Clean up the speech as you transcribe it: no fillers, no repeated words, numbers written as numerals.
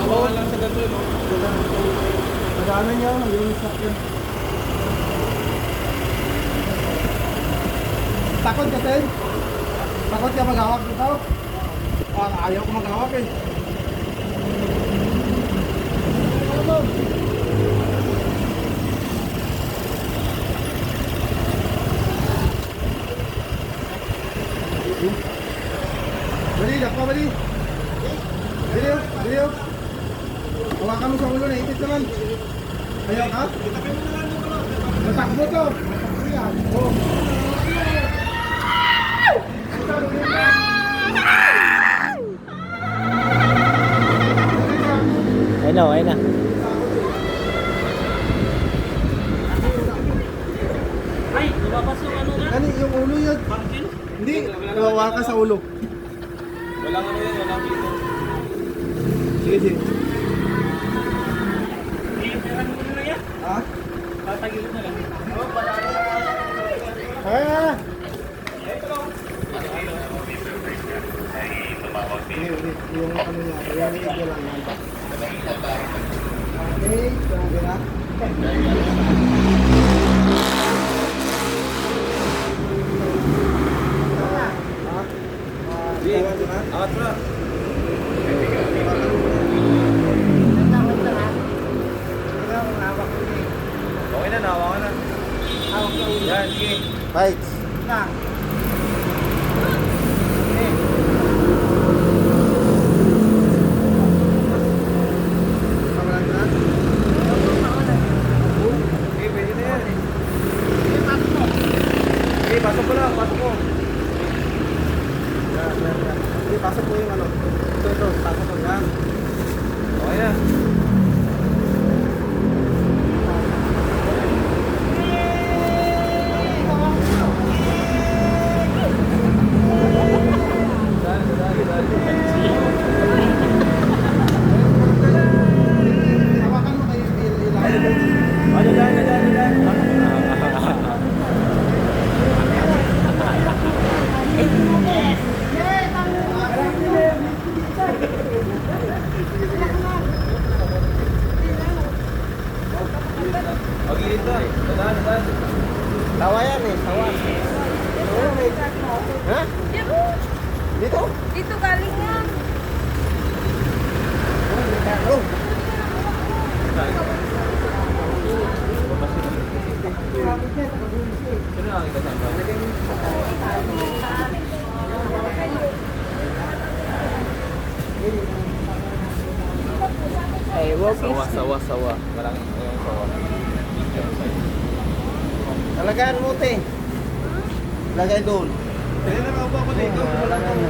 Bawal lang sa ganito, no? Pagdaanan niya, yung sakyan. Takot ka, Ted? Takot ka maghawak dito? Ayaw ko maghawak eh. Bali, dakpa bali. Bili. Hawakan mo sa ulo, naipit naman. Ayaw ka? Matakbo to. Matakbo yan. Oh. Ayun na. Ay, lumabas yung ano nga? Ano yung ulo yun? Pangkin? Hindi, hawakan ka sa ulo. Walang ano yan, walang dito. Sige. Iipiran mo na yan. Ha? Tatagilid na lang. Kaya. Yung ano niya, yung ito lang yan. Okay, grabe na. Angat mo na. Okay na, nahawakan na. Yan, sige. Right. Okay, pwede na yan. Okay, pasok mo lang, pasok mo. Hindi, pasok mo yung ano. Ito, pasok mo yan. Okay na. Hawakan mo kayo yung ilalim. Ano dyan. Okay, dito. Dadaan. Tawa yan eh, tawa. Ha? Dito? Dito galing yan. Oh. Sino nakakita sa akin? Ay, walking. Sawa. Maraming yung sawa. Talagaan mo, te. Lagay doon. Kaya nakaupo ako dito. Talagaan mo.